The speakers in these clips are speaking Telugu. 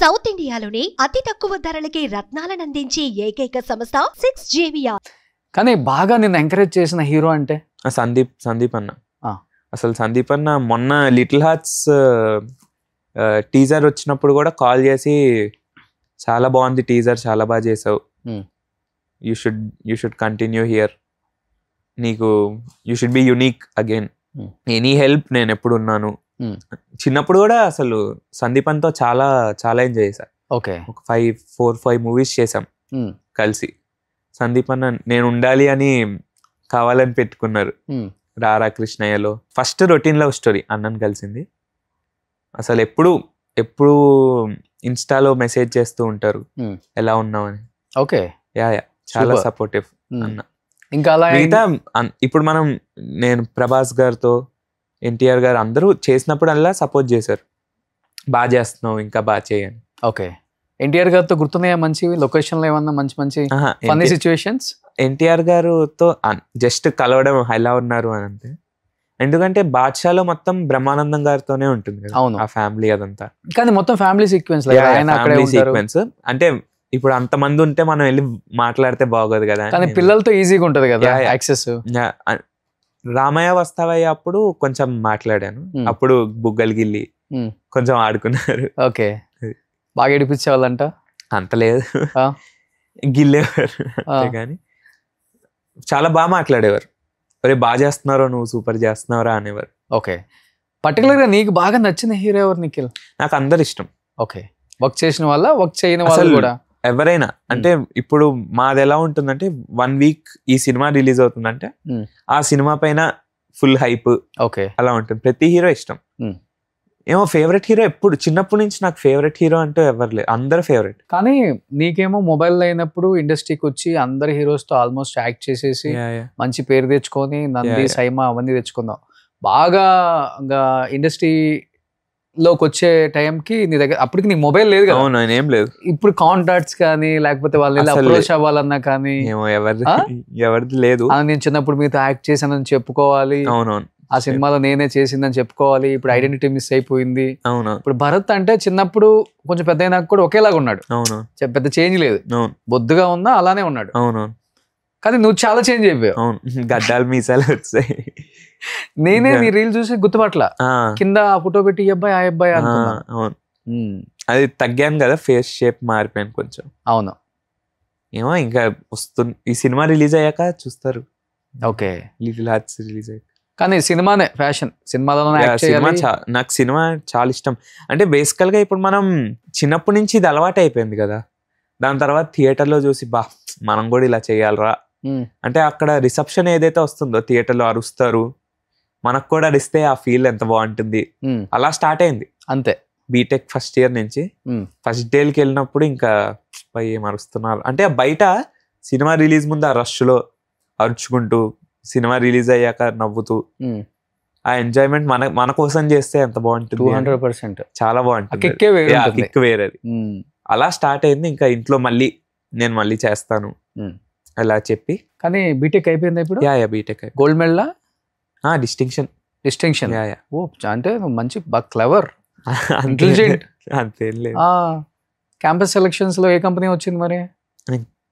సౌత్ ఇండియాలోనే అతి తక్కువ ధరలకి రత్నాలనందించే ఏకైక సంస్థ 6JVR. కానీ బాగా నేను ఎంకరేజ్ చేసిన హీరో అంటే సందీప్ అన్న. అసలు సందీప్ అన్న మొన్న లిటిల్ హార్ట్స్ టీజర్ వచ్చినప్పుడు కూడా కాల్ చేసి చాలా బాగుంది టీజర్, చాలా బాగా చేసావు, యూ షుడ్ కంటిన్యూ హియర్, నీకు you should be unique again, any help నేను ఎప్పుడు ఉన్నాను. చిన్నప్పుడు కూడా అసలు సందీపన్తో చాలా చాలా ఎంజాయ్ చేశాను. ఓకే, ఒక 4-5 మూవీస్ చేసాం కలిసి. సందీప్ అన్న నేను ఉండాలి అని కావాలని పెట్టుకున్నారు. రారా కృష్ణయ్యలో ఫస్ట్ రొటీన్ లవ్ స్టోరీ అన్నను కలిసింది. అసలు ఎప్పుడు ఇన్స్టాలో మెసేజ్ చేస్తూ ఉంటారు ఎలా ఉన్నామని. ఓకే, యా చాలా సపోర్టివ్ అన్న. ఇంకా అలా ఇప్పుడు నేను ప్రభాస్ గారితో ఎన్టీఆర్ గారు అందరూ చేసినప్పుడు అలా సపోర్ట్ చేశారు, బాగా చేస్తున్నావు ఇంకా బాగా చేయని. ఓకే, ఎన్టీఆర్ గారితో గుర్తున్నాయా మంచి లొకేషన్లో ఏమన్నా మంచి ఫన్నీ సిచ్యువేషన్స్? ఎన్టీఆర్ గారితో జస్ట్ కలవడం ఎలా ఉన్నారు అని అంటే, ఎందుకంటే బాద్షాలో మొత్తం బ్రహ్మానందం గారితోనే ఉంటుంది కదా ఆ ఫ్యామిలీ అదంతా. కానీ మొత్తం ఫ్యామిలీ సీక్వెన్స్ సీక్వెన్స్ అంటే ఇప్పుడు అంతమంది ఉంటే మనం వెళ్ళి మాట్లాడితే బాగోదు కదా. కానీ పిల్లలతో ఈజీగా ఉంటది కదా యాక్సెస్. రామయ్య వస్తావయ్య అప్పుడు కొంచెం మాట్లాడాను, అప్పుడు బుగ్గలు గిల్లి కొంచెం ఆడుకున్నారు. ఓకే, బాగా ఏడిపించేవాళ్ళంట? అంత లేదు, గిల్లేవారు కానీ చాలా బాగా మాట్లాడేవారు. అరే బాగా చేస్తున్నారో, నువ్వు సూపర్ చేస్తున్నావురా అనేవారు. ఓకే, పర్టికులర్ గా నీకు బాగా నచ్చిన హీరో ఎవరు నిఖిల్? నాకు అందరు ఇష్టం. ఓకే, వర్క్ చేసిన వాళ్ళ వర్క్ చేయని వాళ్ళు కూడా ఎవరైనా. అంటే ఇప్పుడు మాది ఎలా ఉంటుందంటే 1 వీక్ ఈ సినిమా రిలీజ్ అవుతుందంటే ఆ సినిమా పైన ఫుల్ హైప్. ఓకే, అలా ఉంటుంది. ప్రతి హీరో ఇష్టం. ఏమో ఫేవరెట్ హీరో ఎప్పుడు చిన్నప్పటి నుంచి నాకు ఫేవరెట్ హీరో అంటూ ఎవరు లేరు, అందరు ఫేవరెట్. కానీ నీకేమో మొబైల్ అయినప్పుడు ఇండస్ట్రీకి వచ్చి అందరు హీరోస్ తో ఆల్మోస్ట్ యాక్ట్ చేసేసి మంచి పేరు తెచ్చుకొని నంది సైమా అవన్నీ తెచ్చుకుందాం. బాగా ఇండస్ట్రీ లోకి వచ్చే టైంకి నీ దగ్గర అప్పటికి నీకు మొబైల్ లేదు కదా? అవును, ఏం లేదు. ఇప్పుడు కాంటాక్ట్స్ కానీ లేకపోతే వాళ్ళని అప్రోచ్ అవ్వాలన్నా కానీ ఎవరిది లేదు. నేను చిన్నప్పుడు మీతో యాక్ట్ చేశానని చెప్పుకోవాలి, అవునవును, ఆ సినిమాలో నేనే చేసిందని చెప్పుకోవాలి. ఇప్పుడు ఐడెంటిటీ మిస్ అయిపోయింది. అవును, ఇప్పుడు భరత్ అంటే చిన్నప్పుడు కొంచెం పెద్ద అయినాక కూడా ఒకేలాగా ఉన్నాడు. అవును, పెద్ద చేంజ్ లేదు, బొద్దుగా ఉన్నా అలానే ఉన్నాడు. అవును, కానీ నువ్వు చాలా చేంజ్ అయిపోయావు. అవును, గడ్డాలు మీసాలు వచ్చాయి. నేనే నీ రీల్ చూసి గుర్తుపట్ల, కింద ఫోటో పెట్టి ఈ అబ్బాయి ఆ అబ్బాయి అనుకున్నా. అవును, అది తగ్గాను కదా, ఫేస్ షేప్ మారిపోయాను కొంచెం. అవును, ఏమో ఇంకా వస్తుంది. ఈ సినిమా రిలీజ్ అయ్యాక చూస్తారు. ఓకే, లిటిల్ హార్ట్స్ రిలీజ్ అయ్యాక. కానీ సినిమానే ఫ్యాషన్, సినిమాలో నాకు సినిమా చాలా ఇష్టం. అంటే బేసికల్ గా ఇప్పుడు మనం చిన్నప్పటి నుంచి ఇది అలవాటు అయిపోయింది కదా, దాని తర్వాత థియేటర్లో చూసి మనం కూడా ఇలా చేయాలరా అంటే అక్కడ రిసెప్షన్ ఏదైతే వస్తుందో థియేటర్లో అరుస్తారు, మనకు కూడా అరిస్తే ఆ ఫీల్ ఎంత బాగుంటుంది. అలా స్టార్ట్ అయింది అంతే. బీటెక్ ఫస్ట్ ఇయర్ నుంచి ఫస్ట్ డేకి వెళ్ళినప్పుడు ఇంకా ఏం అరుస్తున్నారు అంటే, బయట సినిమా రిలీజ్ ముందు ఆ రష్ లో అరుచుకుంటూ, సినిమా రిలీజ్ అయ్యాక నవ్వుతూ, ఆ ఎంజాయ్మెంట్ మన కోసం చేస్తే ఎంత బాగుంటుంది. 200% చాలా బాగుంటుంది, కిక్ వేరేది. అలా స్టార్ట్ అయింది. ఇంకా ఇంట్లో నేను మళ్ళీ చేస్తాను అలా చెప్పి. కానీ బీటెక్ అయిపోయింది ఇప్పుడు? BTech gold medal, distinction. ఓ, అంటే మంచి బాగా క్లవర్, ఇంటెలిజెంట్. అంతేం లేదు. క్యాంపస్ సెలక్షన్స్ లో ఏ కంపెనీ వచ్చింది మరి?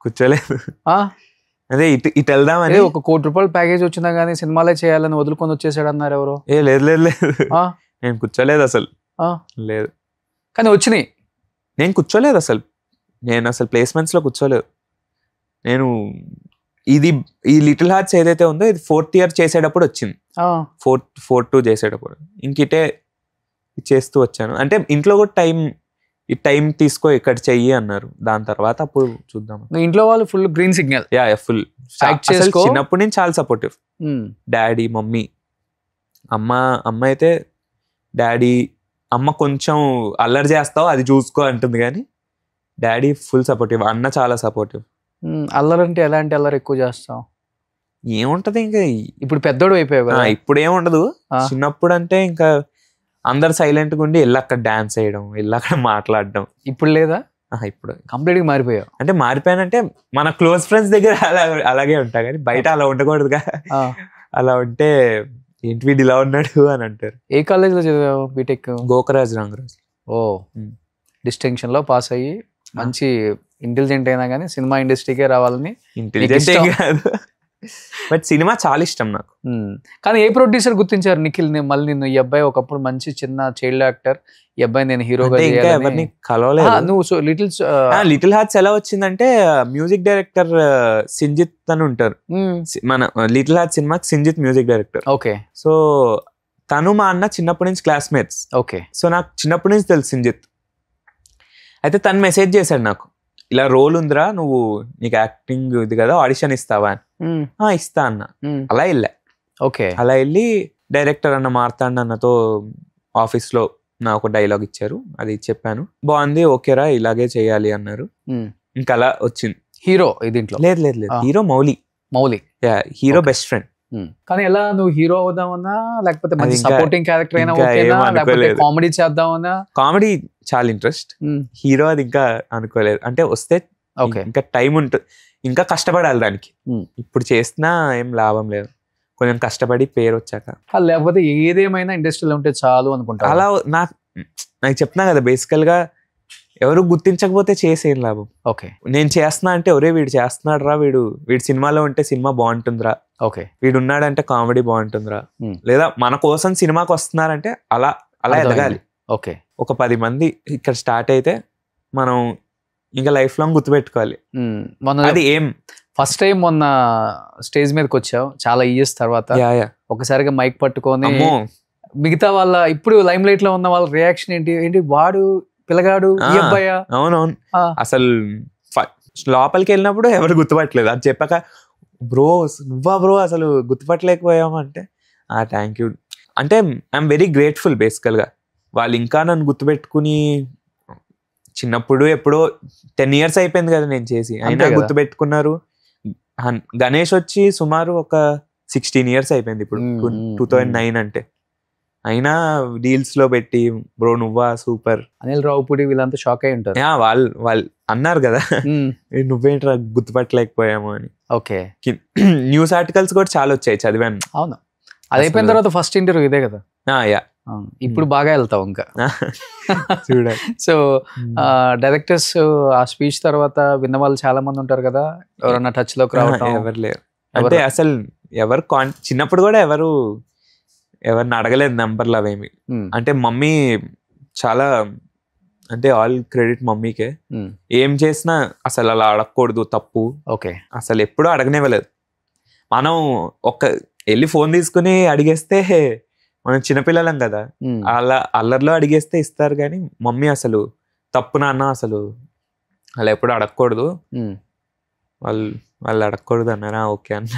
కూర్చోలేదు, అదే ఇటు వెళ్దామని. 1 కోటి రూపాయలు ప్యాకేజ్ వచ్చినా గానీ సినిమాలే చేయాలని వదులుకొని వచ్చేసాడు అన్నారు ఎవరు? లేదు నేను కూర్చోలేదు అసలు, లేదు. కానీ వచ్చినాయి. నేను కూర్చోలేదు అసలు, నేను అసలు ప్లేస్మెంట్స్ లో కూర్చోలేదు. నేను ఈ లిటిల్ హార్ట్స్ ఏదైతే ఉందో ఇది 4th ఇయర్ చేసేటప్పుడు వచ్చింది. 4-2 చేసేటప్పుడు ఇంకిటే చేస్తూ వచ్చాను. అంటే ఇంట్లో కూడా టైం తీసుకో, ఇక్కడ చెయ్యి అన్నారు. దాని తర్వాత అప్పుడు చూద్దాం. ఇంట్లో వాళ్ళు ఫుల్ గ్రీన్ సిగ్నల్. ఫుల్ చిన్నప్పటి నుంచి చాలా సపోర్టివ్. డాడీ, మమ్మీ, అమ్మ అయితే డాడీ, అమ్మ కొంచెం అల్లరి చేస్తావు అది చూసుకో అంటుంది, కానీ డాడీ ఫుల్ సపోర్టివ్. అన్న చాలా సపోర్టివ్. అల్లరి అంటే ఎలాంటి అల్లరి ఎక్కువ చేస్తావు? ఏముంటది, ఇంకా ఇప్పుడు పెద్దోడు అయిపోయావు కదా. ఇప్పుడు ఏముండదు, చిన్నప్పుడు అంటే ఇంకా అందరు సైలెంట్ గా ఉండి వెళ్ళి అక్కడ డాన్స్ వేయడం, వెళ్ళి అక్కడ మాట్లాడడం. ఇప్పుడు లేదా? ఇప్పుడు కంప్లీట్ గా మారిపోయావు. అంటే మారిపోయానంటే మన క్లోజ్ ఫ్రెండ్స్ దగ్గర అలాగే ఉంటా, కానీ బయట అలా ఉండకూడదుగా. అలా ఉంటే ఏంటి వీడు ఇలా ఉన్నాడు అని అంటారు. ఏ కాలేజ్ లో చదివావు బీటెక్? గోకరాజ్ రంగరాజ్. ఓ, డిస్టింక్షన్ లో పాస్ అయ్యి మంచి ఇంటెలిజెంట్ అయినా కానీ సినిమా ఇండస్ట్రీకే రావాలని. ఇంటెలిజెంట్ కాదు, బట్ సినిమా చాలా ఇష్టం నాకు. కానీ ఏ ప్రొడ్యూసర్ గుర్తించారు నిఖిల్ మళ్ళీ నిన్ను, ఈ అబ్బాయి ఒకప్పుడు మంచి చిన్న చైల్డ్ యాక్టర్, ఈ అబ్బాయి నేను హీరోగా ఎవరిని కలవలేదు. నువ్వు లిటిల్ హార్ట్స్ ఎలా వచ్చిందంటే మ్యూజిక్ డైరెక్టర్ సింజిత్ అని ఉంటారు, మన లిటిల్ హార్ట్ సినిమాకి Sinjith music director. Okay. So తను మా అన్న చిన్నప్పటి నుంచి క్లాస్మేట్స్. ఓకే. సో నాకు చిన్నప్పటి నుంచి తెలుసు సింజిత్. అయితే తను మెసేజ్ చేశాడు నాకు, ఇలా రోల్ ఉందిరా, నువ్వు నీకు యాక్టింగ్ ఇది కదా, ఆడిషన్ ఇస్తావా అని. ఇస్తా అన్న. అలా వెళ్ళా. ఓకే. అలా వెళ్ళి డైరెక్టర్ అన్న మార్తాండ్ అన్నతో ఆఫీస్ లో నా ఒక డైలాగ్ ఇచ్చారు, అది చెప్పాను. బాగుంది, ఓకేరా ఇలాగే చేయాలి అన్నారు. ఇంకా అలా వచ్చింది. హీరో దీంట్లో? లేదు లేదు లేదు, hero Mouli. Hero best friend. కానీ ఎలా నువ్వు హీరో అవుదామన్నా లేకపోతే మంచి సపోర్టింగ్ క్యారెక్టర్ అయినా ఓకేనా, లేకపోతే కామెడీ చేద్దామన్నా? కామెడీ చాలా ఇంట్రెస్ట్, హీరో అది ఇంకా అనుకోలేదు. అంటే వస్తే ఇంకా టైం ఉంటుంది, ఇంకా కష్టపడాలి దానికి. ఇప్పుడు చేసినా ఏం లాభం లేదు, కొంచెం కష్టపడి పేరు వచ్చాక. లేకపోతే ఏదేమైనా ఇండస్ట్రీలో ఉంటే చాలు అనుకుంటా. అలా నాకు చెప్తున్నా కదా, బేసికల్ గా ఎవరు గుర్తించకపోతే చేసేం లాభం. ఓకే. నేను చేస్తున్నా అంటే ఒరే వీడు చేస్తున్నాడు రా, వీడు సినిమాలో ఉంటే సినిమా బాగుంటుందిరా, ఓకే వీడు ఉన్నాడంటే కామెడీ బాగుంటుందిరా, లేదా మన కోసం సినిమాకి వస్తున్నారంటే అలా ఎదగాలి. ఓకే. ఒక 10 మంది ఇక్కడ స్టార్ట్ అయితే మనం ఇంకా లైఫ్ లాంగ్ గుర్తుపెట్టుకోవాలి. అది ఏం ఫస్ట్ టైం మొన్న స్టేజ్ మీదకి వచ్చావు చాలా ఇయర్స్ తర్వాత, ఒకసారిగా మైక్ పట్టుకొని మిగతా వాళ్ళ ఇప్పుడు లైమ్ లైట్ లో ఉన్న వాళ్ళ రియాక్షన్ ఏంటి వాడు పిల్లగాడు ఈ అబ్బాయా? అవునవును. అసలు లోపలికి వెళ్ళినప్పుడు ఎవరు గుర్తుపట్టలేదు, అది చెప్పాక బ్రో నువ్వా బ్రో అసలు గుర్తుపట్టలేకపోయాము అంటే థ్యాంక్ యూ. అంటే ఐఎమ్ వెరీ గ్రేట్ఫుల్ బేసికల్ గా. వాళ్ళు ఇంకా నన్ను గుర్తుపెట్టుకుని, చిన్నప్పుడు ఎప్పుడో 10 years అయిపోయింది కదా నేను చేసి, అయినా గుర్తుపెట్టుకున్నారు. గణేష్ వచ్చి సుమారు ఒక 16 years అయిపోయింది ఇప్పుడు, 2009 అంటే. అయినా డీల్స్ లో పెట్టి బ్రో నువ్వా సూపర్. అనిల్ రావుపూడి వీళ్ళంతా షాక్ అయి ఉంటారు. వాళ్ళు అన్నారు కదా నువ్వేంట్రా గుర్తుపట్టలేకపోయాము అని. ఓకే. న్యూస్ ఆర్టికల్స్ కూడా చాలా వచ్చాయి, చదివాను. అవును, అది అయిపోయిన తర్వాత ఫస్ట్ ఇంటర్వ్యూ ఇదే కదా. ఇప్పుడు బాగా వెళ్తావు ఇంకా చూడాలి. సో డైరెక్టర్స్ ఆ స్పీచ్ తర్వాత విన్న వాళ్ళు చాలా మంది ఉంటారు కదా, ఎవరన్నా టచ్ లోకి రావడం? ఎవరు లేరు. అంటే అసలు ఎవరు చిన్నప్పుడు కూడా ఎవరిని అడగలేదు నంబర్లు అవేమి. అంటే మమ్మీ చాలా, అంటే ఆల్ క్రెడిట్ మమ్మీకే. ఏం చేసినా అసలు అలా అడగకూడదు, తప్పు. ఓకే. అసలు ఎప్పుడూ అడగనివ్వలేదు. మనం వెళ్ళి ఫోన్ తీసుకుని అడిగేస్తే మనం చిన్నపిల్లలం కదా, అలా అల్లర్లో అడిగేస్తే ఇస్తారు. కానీ మమ్మీ అసలు తప్పు నాన్న, అసలు అలా ఎప్పుడు అడగకూడదు, వాళ్ళు అడగకూడదు అన్నారా, ఓకే అన్న.